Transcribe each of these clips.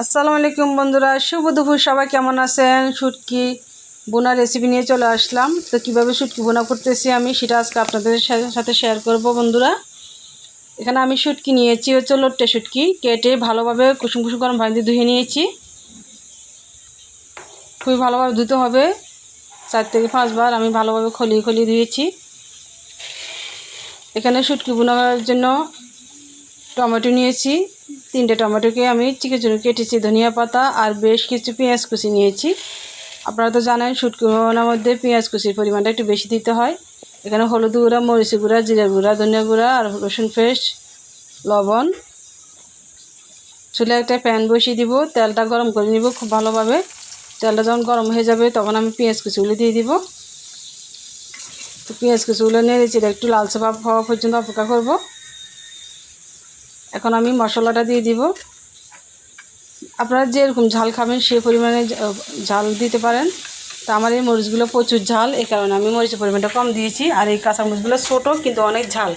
আসসালামু আলাইকুম বন্ধুরা, শুভ দুপুর। সবাই কেমন আছেন? শুটকি বোনা রেসিপি নিয়ে চলে আসলাম। তো কীভাবে শুটকি বোনা করতেছি আমি সেটা আজকে আপনাদের সাথে শেয়ার করব বন্ধুরা। এখানে আমি শুটকি নিয়েছি হচ্ছে লোট্টে শুটকি, কেটে ভালোভাবে কুসুম কুসুম গরম পানি দিয়ে ধুয়ে নিয়েছি। খুবই ভালোভাবে ধুতে হবে, 4 থেকে 5 বার আমি ভালোভাবে খলিয়ে ধুয়েছি। এখানে শুটকি বোনার জন্য টমেটো নিয়েছি, 3টে টমেটোকে আমি চিকন কেটেছি, ধনিয়া পাতা আর বেশ কিছু পেঁয়াজ কুচি নিয়েছি। আপনারা তো জানেন শুটকি বোনার মধ্যে পেঁয়াজ কুচির পরিমাণটা একটু বেশি দিতে হয়। এখানে হলুদ গুঁড়া, মরিচ গুঁড়া, জিরা গুঁড়া, ধনিয়া গুঁড়া আর রসুন পেস্ট, লবণ। চুলায় একটা প্যান বসিয়ে দিব, তেলটা গরম করে নিব খুব ভালোভাবে। তেলটা যখন গরম হয়ে যাবে তখন আমি পেঁয়াজ কুচিগুলো দিয়ে দিব। তো পেঁয়াজ কুচিগুলো নেড়ে চেড়ে একটু লালচে ভাব হওয়া পর্যন্ত অপেক্ষা করব। এখন আমি মশলাটা দিয়ে দিব। আপনারা যেরকম ঝাল খাবেন সে পরিমাণে ঝাল দিতে পারেন। তো আমার এই মরিচগুলো প্রচুর ঝাল, এই কারণে আমি মরিচের পরিমাণটা কম দিয়েছি। আর এই কাঁচামরিচগুলো ছোটো কিন্তু অনেক ঝাল।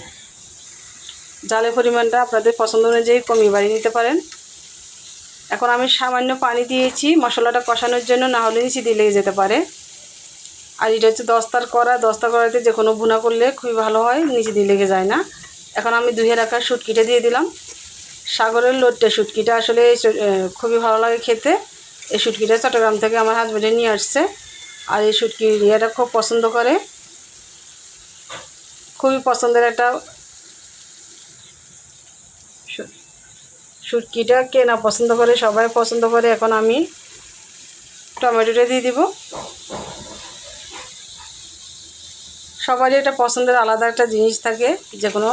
ঝালের পরিমাণটা আপনাদের পছন্দ অনুযায়ী কমিয়ে বাড়িয়ে নিতে পারেন। এখন আমি সামান্য পানি দিয়েছি মশলাটা কষানোর জন্য, না হলে নিচে দিয়ে লেগে যেতে পারে। আর এটা হচ্ছে দস্তার কড়াইতে যে কোনো ভুনা করলে খুবই ভালো হয়, নিচে দিয়ে লেগে যায় না। এখন আমি ধুয়ে রাখা শুটকিটা দিয়ে দিলাম। সাগরের লোট্টে শুটকিটা আসলে খুবই ভালো লাগে খেতে। এই শুটকিটা চট্টগ্রাম থেকে আমার হাজব্যান্ডে নিয়ে আসছে, আর এই শুটকির ইয়েটা খুব পছন্দ করে, খুবই পছন্দের একটা শুটকিটা। কে না পছন্দ করে, সবাই পছন্দ করে। এখন আমি টমেটোটা দিয়ে দিব। সবারই একটা পছন্দের আলাদা একটা জিনিস থাকে, যে কোনো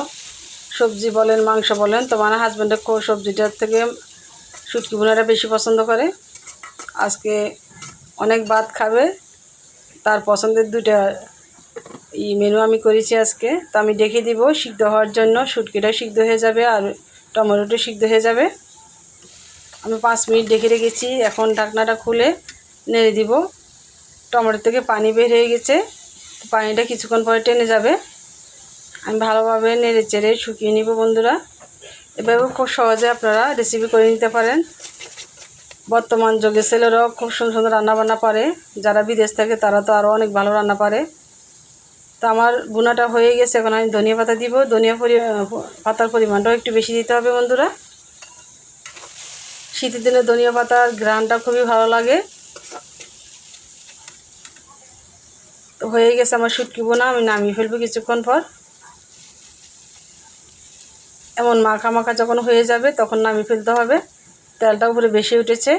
সবজি বলেন মাংস বলেন। তো আমার হাজব্যান্ডের সবজিটার থেকে শুটকি বোনাটা বেশি পছন্দ করে। আজকে অনেক ভাত খাবে, তার পছন্দের 2টা মেনু আমি করেছি আজকে। তো আমি ডেকে দিব সিদ্ধ হওয়ার জন্য। শুটকিটা সিদ্ধ হয়ে যাবে আর টমেটোটা সিদ্ধ হয়ে যাবে। আমি 5 মিনিট ডেকে রেখেছি। এখন ঢাকনাটা খুলে নেড়ে দিব। টমেটো থেকে পানি বের হয়ে গেছে, পানিটা কিছুক্ষণ পরে টেনে যাবে। আমি ভালোভাবে নেড়ে চেড়ে শুকিয়ে নিব বন্ধুরা। এভাবে খুব সহজে আপনারা রেসিপি করে নিতে পারেন। বর্তমান যুগে ছেলেরাও খুব সুন্দর সুন্দর রান্নাবান্না পারে, যারা বিদেশ থাকে তারা তো আরও অনেক ভালো রান্না পারে। তো আমার বোনাটা হয়ে গেছে। এখন আমি ধনিয়া পাতা দিব। পাতার পরিমাণটাও একটু বেশি দিতে হবে বন্ধুরা। শীতের দিনে ধনিয়া পাতার ঘ্রাণটা খুবই ভালো লাগে। তো হয়ে গেছে আমার শুটকি বোনা, আমি নামিয়ে ফেলবো কিছুক্ষণ পর। এমন মাখা মাখা যখন হয়ে যাবে তখন নামিয়ে ফেলতে হবে। তেলটা উপরে বেশি উঠেছে।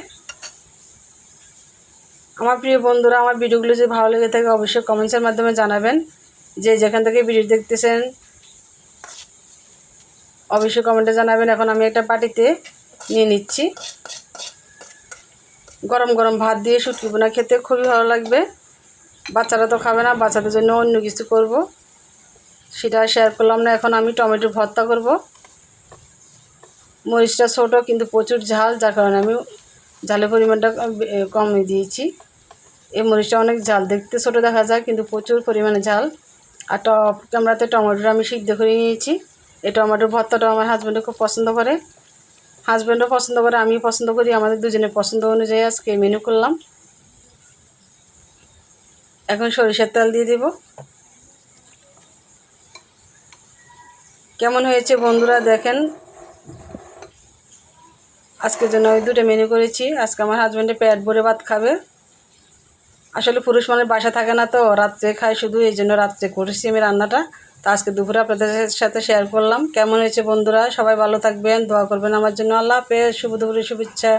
আমার প্রিয় বন্ধুরা, আমার ভিডিওগুলো যদি ভালো লেগে থাকে অবশ্যই কমেন্টসের মাধ্যমে জানাবেন। যে যেখান থেকে ভিডিও দেখতেছেন অবশ্যই কমেন্টে জানাবেন। এখন আমি একটা বাটিতে নিয়ে নিচ্ছি। গরম গরম ভাত দিয়ে শুটকি বোনা খেতে খুবই ভালো লাগবে। বাচ্চারা তো খাবে না, বাচ্চাদের জন্য অন্য কিছু করব, সেটা শেয়ার করলাম না। এখন আমি টমেটোর ভর্তা করব। মরিচটা ছোটো কিন্তু প্রচুর ঝাল, যার কারণে আমি ঝালের পরিমাণটা কমিয়ে দিয়েছি। এই মরিচটা অনেক ঝাল, দেখতে ছোটো দেখা যায় কিন্তু প্রচুর পরিমাণে ঝাল। আর ক্যামেরাতে টমেটোটা আমি সিদ্ধ করে নিয়েছি। এই টমেটোর ভর্তাটাও আমার হাজব্যান্ডে খুব পছন্দ করে, হাজব্যান্ডও পছন্দ করে, আমিও পছন্দ করি। আমাদের দুজনের পছন্দ অনুযায়ী আজকে মেনু করলাম। এখন সরিষার তেল দিয়ে দেব। কেমন হয়েছে বন্ধুরা দেখেন। আজকের জন্য ওই 2টা মেনু করেছি। আজকে আমার হাজব্যান্ডে পেট ভরে ভাত খাবে। আসলে পুরুষ মানুষ বাসা থাকে না, তো রাত্রে খায় শুধু, এই জন্য রাত্রে করেছি আমি রান্নাটা। তো আজকে দুপুরে আপনাদের সাথে শেয়ার করলাম। কেমন হয়েছে বন্ধুরা, সবাই ভালো থাকবেন, দোয়া করবেন আমার জন্য। আল্লাহ হাফেজ, শুভ দুপুরের শুভেচ্ছা।